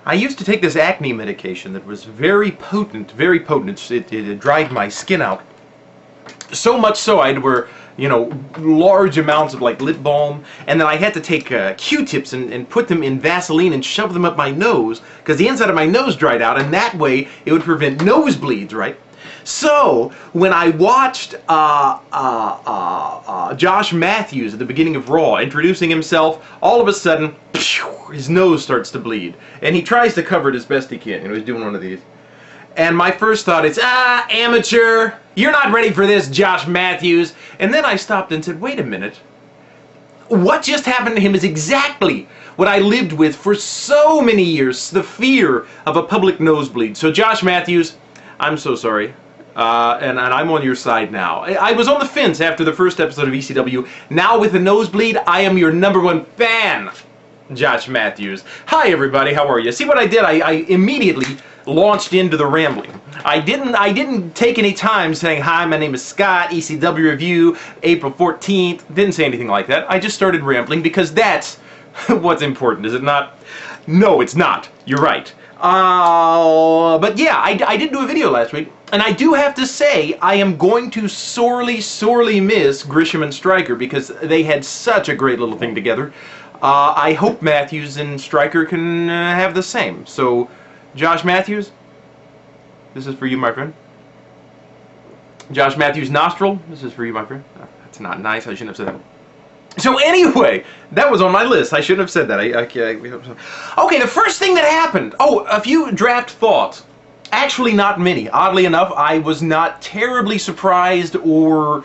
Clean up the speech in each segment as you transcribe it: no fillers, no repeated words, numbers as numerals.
I used to take this acne medication that was very potent, very potent. It dried my skin out. So much so I'd wear, large amounts of like lip balm, and then I had to take Q-tips and put them in Vaseline and shove them up my nose because the inside of my nose dried out, and that way it would prevent nosebleeds, right? So when I watched Josh Matthews at the beginning of Raw introducing himself, all of a sudden his nose starts to bleed, and he tries to cover it as best he can. He's doing one of these. And my first thought is, amateur, you're not ready for this, Josh Matthews. And then I stopped and said, wait a minute. What just happened to him is exactly what I lived with for so many years, the fear of a public nosebleed. So Josh Matthews, I'm so sorry. And I'm on your side now. I was on the fence after the first episode of ECW. Now with the nosebleed, I am your #1 fan, Josh Matthews. Hi everybody, how are you? See what I did? I immediately launched into the rambling. I didn't take any time saying, hi, my name is Scott, ECW review, April 14th. Didn't say anything like that. I just started rambling because that's what's important, is it not? No, it's not. You're right. But yeah, I did do a video last week, and I do have to say I am going to sorely, sorely miss Grisham and Stryker because they had such a great little thing together. I hope Matthews and Stryker can have the same. So, Josh Matthews, this is for you, my friend. Josh Matthews nostril, this is for you, my friend. That's not nice. I shouldn't have said that. So anyway, that was on my list. I shouldn't have said that. Okay, the first thing that happened. Oh, a few draft thoughts. Actually, not many. Oddly enough, I was not terribly surprised or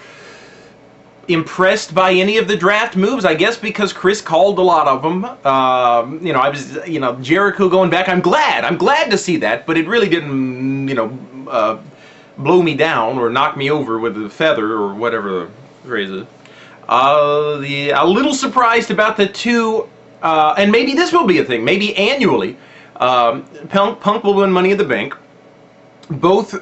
impressed by any of the draft moves, I guess because Chris called a lot of them. I was, Jericho going back. I'm glad to see that, but it really didn't, blow me down or knock me over with a feather or whatever the phrase is. A little surprised about the two, and maybe this will be a thing, maybe annually, Punk will win Money in the Bank. Both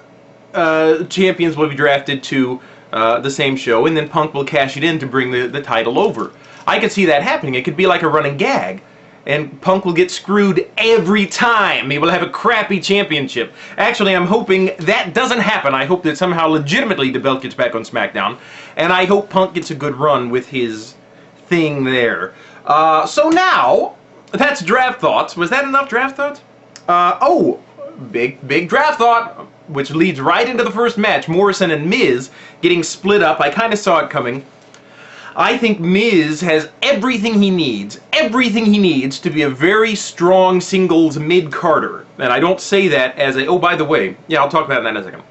champions will be drafted to the same show, and then Punk will cash it in to bring the title over. I could see that happening. It could be like a running gag, and Punk will get screwed every time. He will have a crappy championship. Actually, I'm hoping that doesn't happen. I hope that somehow legitimately the belt gets back on SmackDown, and I hope Punk gets a good run with his thing there. So now, that's draft thoughts. Was that enough draft thoughts? Big draft thought, which leads right into the first match. Morrison and Miz getting split up. I kind of saw it coming. I think Miz has everything he needs to be a very strong singles mid-carder. And I don't say that as a, oh, by the way, yeah, I'll talk about that in a second.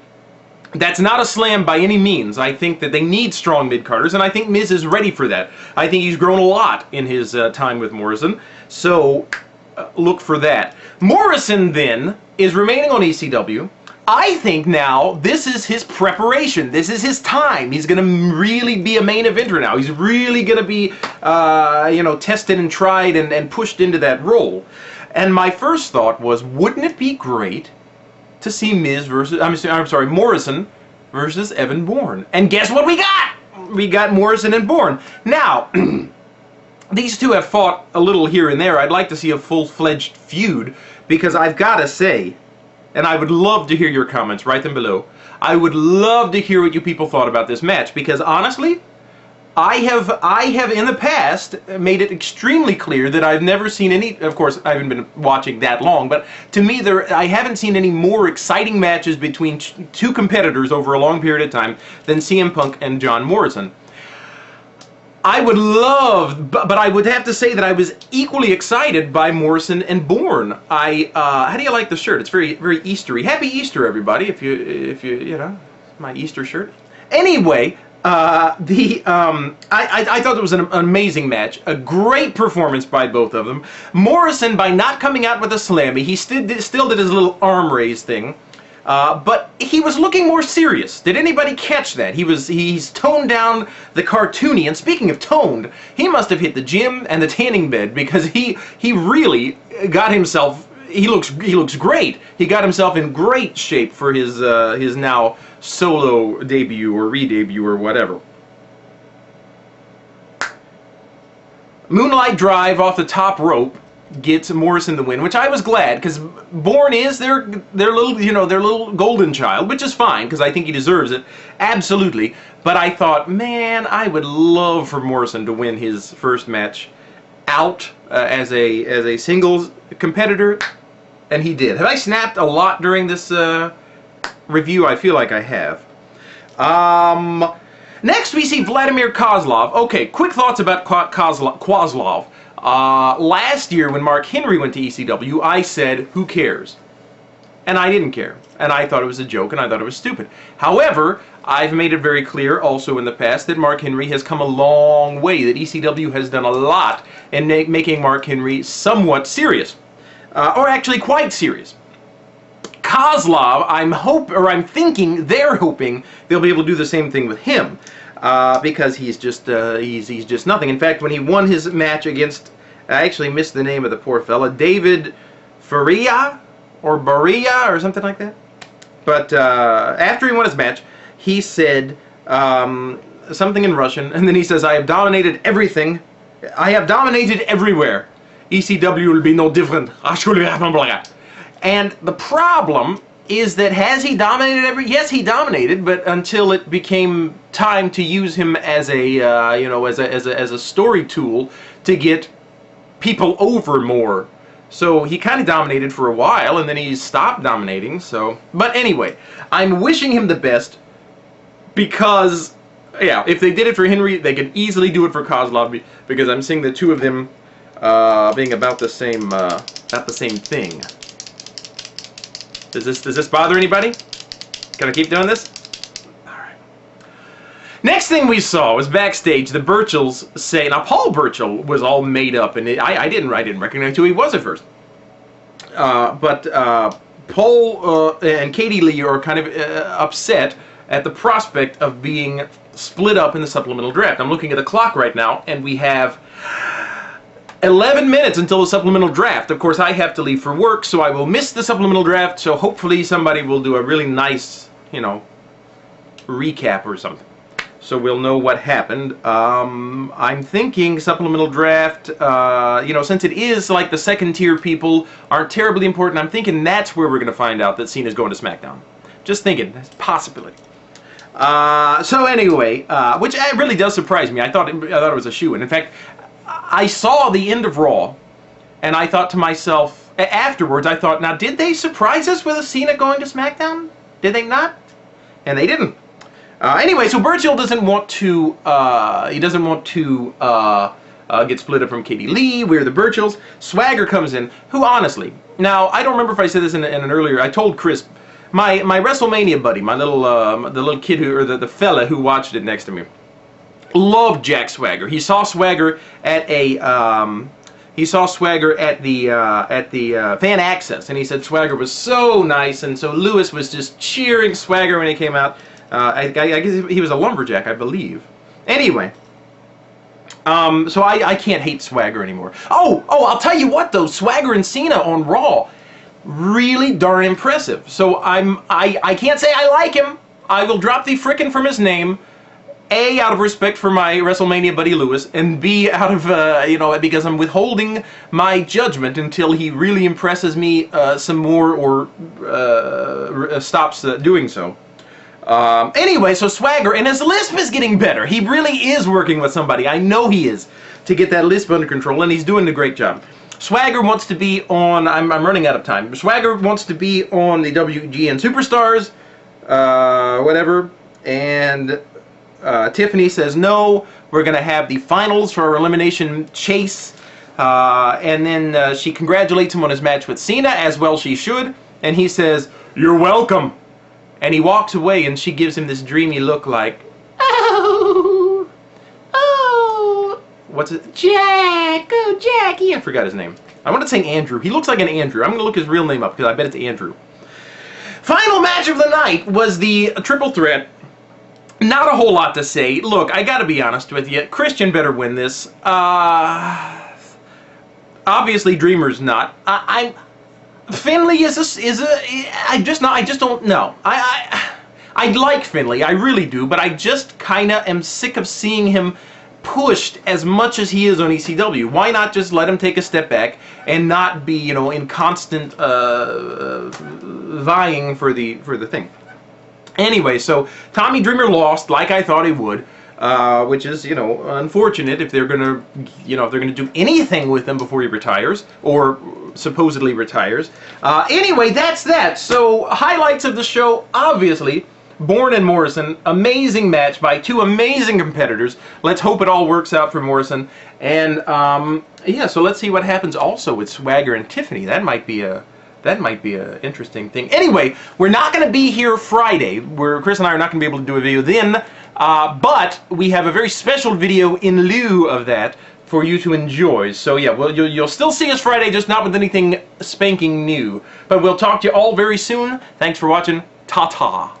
That's not a slam by any means. I think that they need strong mid-carders, and I think Miz is ready for that. I think he's grown a lot in his time with Morrison, so look for that. Morrison, then, is remaining on ECW. I think now this is his preparation. This is his time. He's going to really be a main eventer now. He's really going to be, tested and tried and pushed into that role. And my first thought was, wouldn't it be great to see Morrison versus Evan Bourne? And guess what we got? We got Morrison and Bourne. Now, these two have fought a little here and there. I'd like to see a full-fledged feud because I've got to say, and I would love to hear your comments, write them below. I would love to hear what you people thought about this match because honestly, I have in the past made it extremely clear that I've never seen any, of course I haven't been watching that long, but to me I haven't seen any more exciting matches between two competitors over a long period of time than CM Punk and John Morrison. I would love, but I would have to say that I was equally excited by Morrison and Bourne. How do you like the shirt? It's very, very Eastery. Happy Easter, everybody! If you my Easter shirt. Anyway, I thought it was an amazing match, a great performance by both of them. Morrison, by not coming out with a slammy, he still did his little arm raise thing. But he was looking more serious. Did anybody catch that? He's toned down the cartoony, and speaking of toned, he must have hit the gym and the tanning bed because he really got himself, he looks great. He got himself in great shape for his now solo debut or re-debut or whatever. Moonlight Drive off the top rope gets Morrison the win, which I was glad, because Bourne is their little, their little golden child, which is fine, because I think he deserves it, absolutely. But I thought, man, I would love for Morrison to win his first match out as a singles competitor, and he did. Have I snapped a lot during this review? I feel like I have. Next, we see Vladimir Kozlov. Okay, quick thoughts about Kozlov. Last year, when Mark Henry went to ECW, I said, who cares? And I didn't care. And I thought it was a joke, and I thought it was stupid. However, I've made it very clear also in the past that Mark Henry has come a long way, that ECW has done a lot in making Mark Henry somewhat serious. Or actually quite serious. Kozlov, I'm thinking they're hoping they'll be able to do the same thing with him, because he's just nothing. In fact, when he won his match against, I actually missed the name of the poor fella, David Faria or Baria or something like that. But after he won his match, he said something in Russian, and then he says, "I have dominated everything. I have dominated everywhere. ECW will be no different." And the problem is that, has he dominated yes, he dominated, but until it became time to use him as a as a story tool to get people over more. So he kind of dominated for a while, and then he stopped dominating. So, but anyway, I'm wishing him the best, because yeah, if they did it for Henry, they could easily do it for Kozlov, because I'm seeing the two of them being about the same thing. Does this bother anybody? Can I keep doing this? Alright. Next thing we saw was backstage, the Burchells say, now Paul Burchell was all made up, and I didn't recognize who he was at first. But Paul and Katie Lee are kind of upset at the prospect of being split up in the supplemental draft. I'm looking at the clock right now, and we have 11 minutes until the supplemental draft. Of course, I have to leave for work, so I will miss the supplemental draft, so hopefully somebody will do a really nice, recap or something, so we'll know what happened. I'm thinking supplemental draft, since it is like the second tier people aren't terribly important, I'm thinking that's where we're going to find out that Cena's going to SmackDown. Just thinking, that's a possibility. So anyway, which really does surprise me. I thought it was a shoo-in. In fact, I saw the end of Raw, and I thought to myself, afterwards, I thought, now, did they surprise us with a Cena going to SmackDown? Did they not? And they didn't. Anyway, so Burchill doesn't want to, get split up from Katie Lee. We're the Burchills. Swagger comes in, who honestly, now, I don't remember if I said this in an earlier, I told Chris, my WrestleMania buddy, my little, the little kid or the fella who watched it next to me, loved Jack Swagger. He saw Swagger at the Fan Access, and he said Swagger was so nice, and so Lewis was just cheering Swagger when he came out. I guess he was a lumberjack, I believe. Anyway, so I can't hate Swagger anymore. Oh, I'll tell you what though, Swagger and Cena on Raw, really darn impressive. So I can't say I like him. I will drop the frickin' from his name. A, out of respect for my WrestleMania buddy Lewis, and B, out of, because I'm withholding my judgment until he really impresses me some more or stops doing so. Anyway, so Swagger, and his lisp is getting better. He really is working with somebody, I know he is, to get that lisp under control, and he's doing a great job. Swagger wants to be on, I'm running out of time, Swagger wants to be on the WGN Superstars, whatever, and Tiffany says no, we're going to have the finals for our elimination chase, and then she congratulates him on his match with Cena, as well she should, and he says, "You're welcome," and he walks away, and she gives him this dreamy look like, oh, what's it, Jack, oh Jackie, I forgot his name. I want to say Andrew, he looks like an Andrew. I'm going to look his real name up, because I bet it's Andrew. Final match of the night was the triple threat. Not a whole lot to say. Look, I gotta be honest with you. Christian better win this. Obviously, Dreamer's not. Finley I just don't know. I like Finley, I really do, but I just kinda am sick of seeing him pushed as much as he is on ECW. Why not just let him take a step back and not be, you know, in constant vying for the thing? Anyway, so Tommy Dreamer lost like I thought he would, which is, you know, unfortunate if they're gonna, you know, if they're gonna do anything with him before he retires or supposedly retires. Anyway, that's that. So highlights of the show, obviously. Bourne and Morrison, amazing match by two amazing competitors. Let's hope it all works out for Morrison. And yeah, so let's see what happens also with Swagger and Tiffany. That might be a interesting thing. Anyway, we're not going to be here Friday. Chris and I are not going to be able to do a video then, but we have a very special video in lieu of that for you to enjoy. So yeah, well, you'll still see us Friday, just not with anything spanking new. But we'll talk to you all very soon. Thanks for watching. Ta-ta.